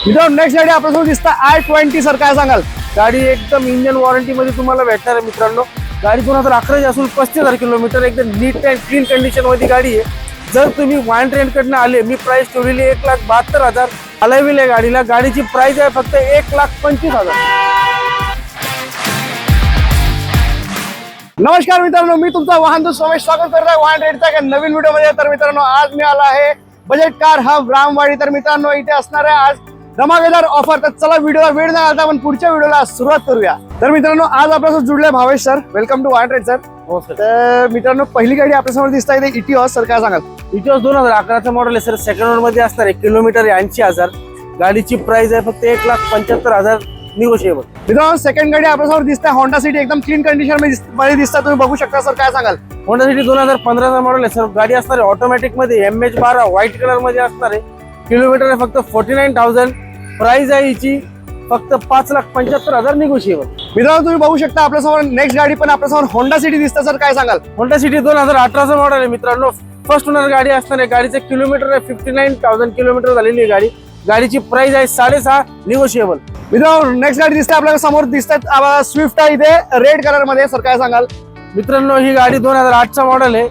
मित्रांनो नेक्स्ट गाडी आपल्यासमोर दिसता i20 सर, काय सांगाल? गाडी एकदम इंजन वॉरंटी मध्ये तुम्हाला भेटणार आहे मित्रांनो। गाडी 2011 असून 35,000 किलोमीटर एकदम नीट अँड क्लीन कंडिशन मध्ये गाडी आहे। जर तुम्ही वाहन ट्रेंड कडनं आले, मी प्राइस ठेवलेली 1,72,000 अलायविल आहे गाडीला। गाडीची प्राइस आहे फक्त 1,25,000। नमस्कार मित्रांनो, मी तुमचा वाहन दोस्त सोमेश स्वागत करत आहे वाहन ट्रेडच्या एका नवीन व्हिडिओ मध्ये। तर मित्रांनो आज मी आला आहे बजेट कार हब रामवाडी। तर मित्रांनो इथे असणार आहे आज धमाकेदार ऑफर। तर चला व्हिडिओला वेळ न घालता आपण पुढच्या व्हिडिओला सुरुवात करूया। तर मित्रांनो आज आपल्यासोबत जुळले भावेश सर, वेलकम टू वाहन ट्रेड सर। हो सर। तर मित्रांनो पहिली गाडी आपल्यासमोर दिसत आहे इटिओस सर, काय सांगाल? इटिओस 2011 मॉडेल आहे सर, सेकंड ओनर मध्ये असणार आहे। किलोमीटर 80,000। गाडीची प्राइस आहे फक्त 1,75,000 निगोशिएबल। मित्रांनो सेकंड गाडी आपल्यासमोर दिसते होंडा सिटी, एकदम क्लीन कंडिशन मध्ये दिसता, तुम्ही बघू शकता सर, काय सांगाल? होंडा सिटी 2015 मॉडेल आहे सर। गाडी असणार आहे ऑटोमॅटिक मध्ये, MH12 व्हाईट कलर मध्ये असणार आहे। किलोमीटर आहे फक्त 49,000। प्राइस आहे हिची फक्त 5,75,000 निगोशिएबल। मित्रांनो तुम्ही बघू शकता आपल्यासमोर नेक्स्ट गाडी पण आपल्यासमोर होंडा सिटी दिसते सर, काय सांगाल? होंडा सिटी 2018 मॉडेल आहे मित्रांनो। फर्स्ट ओनर गाडी असणार आहे। गाडीचं किलोमीटर आहे 59,000 किलोमीटर झालेली आहे गाडी। गाडीची प्राइस आहे 6.5 निगोशिएबल। मित्रांनो नेक्स्ट गाडी दिसते आपल्याला समोर दिसतात स्विफ्ट आहे इथे रेड कलर मध्ये सर, काय सांगाल? मित्रांनो ही गाडी 2008 मॉडेल आहे,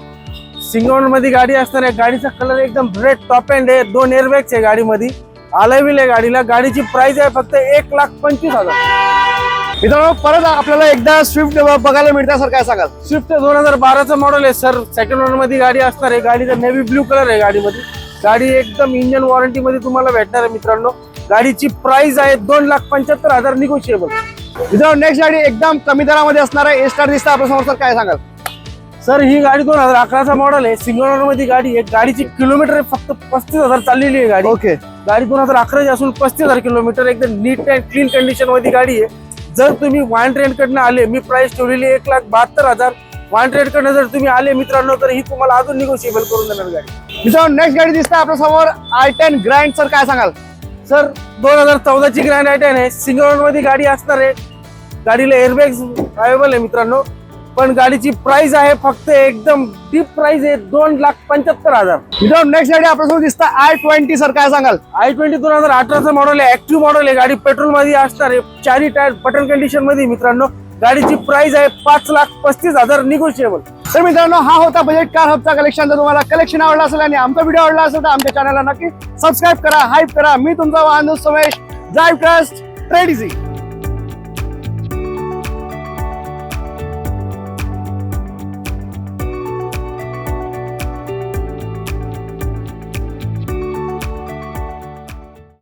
सिंगल ओनर मध्ये गाडी असणार आहे। गाडीचा कलर एकदम रेड टॉप एंड आहे, 2 एअरबॅग्स आहे गाडीमध्ये, अलायविल आहे गाडीला। गाडीची प्राइस आहे फक्त 1,25,000। मित्रांनो परत आपल्याला एकदा स्विफ्ट बघायला मिळतं सर, काय सांगाल? स्विफ्ट 2012 मॉडेल आहे सर, सेकंड ओनर मध्ये गाडी असणार आहे। गाडीचा नेव्ही ब्लू कलर आहे गाडीमध्ये। गाडी एकदम इंजन वॉरंटी मध्ये तुम्हाला भेटणार आहे मित्रांनो। गाडीची प्राइस आहे 2,75,000 निगोशिएबल। मित्रांनो नेक्स्ट गाडी एकदम कमी दरामध्ये असणार आहे, स्टार दिसतं आपल्यासमोर सर, काय सांगाल? सर ही गाडी 2011 मॉडेल आहे, सिंगल ओनर मध्ये गाडी आहे। गाडीची किलोमीटर फक्त 35,000 चाललेली आहे गाडी। ओके, गाडी 2011 असून 35,000 किलोमीटर एकदम नीट अँड क्लीन कंडिशन मध्ये गाडी आहे। जर तुम्ही वाहन ट्रेंड कडनं आले, मी प्राइस ठेवलेली 1,72,000। वाहन ट्रेंड कडनं जर तुम्ही आले मित्रांनो तर ही तुम्हाला अजून निगोशिएबल करून देणार गाडी। मित्रांनो नेक्स्ट गाडी दिसते आपल्यासमोर i10 ग्रँड सर, काय सांगाल? सर 2014 ची ग्रँड i10 आहे, सिंगल ओनर मध्ये गाडी असणार आहे। गाडीला एअरबॅग्स अवेलेबल आहे मित्रांनो, पण गाडीची प्राइस आहे फक्त एकदम डीप प्राइस आहे 2,75,000। मित्रांनो नेक्स्ट गाडी आपल्यासमोर दिसतं i20 सर, काय सांगाल? i20 2018 मॉडेल आहे, ऍक्टिव्ह मॉडेल आहे। गाडी पेट्रोल मध्ये असणार आहे, 4 टायर बटन कंडिशन मध्ये मित्रांनो। गाडीची प्राइस आहे 5,35,000 निगोशिएबल। तर मित्रांनो हा होता बजेट कार हबचा कलेक्शन। जर तुम्हाला कलेक्शन आवडला असेल आणि आमचा व्हिडिओ आवडला असेल तर आमच्या चॅनलला नक्की सबस्क्राईब करा, हाईप करा। मी तुमचा वाहन दोस्त Somesh, drive trust trade easy.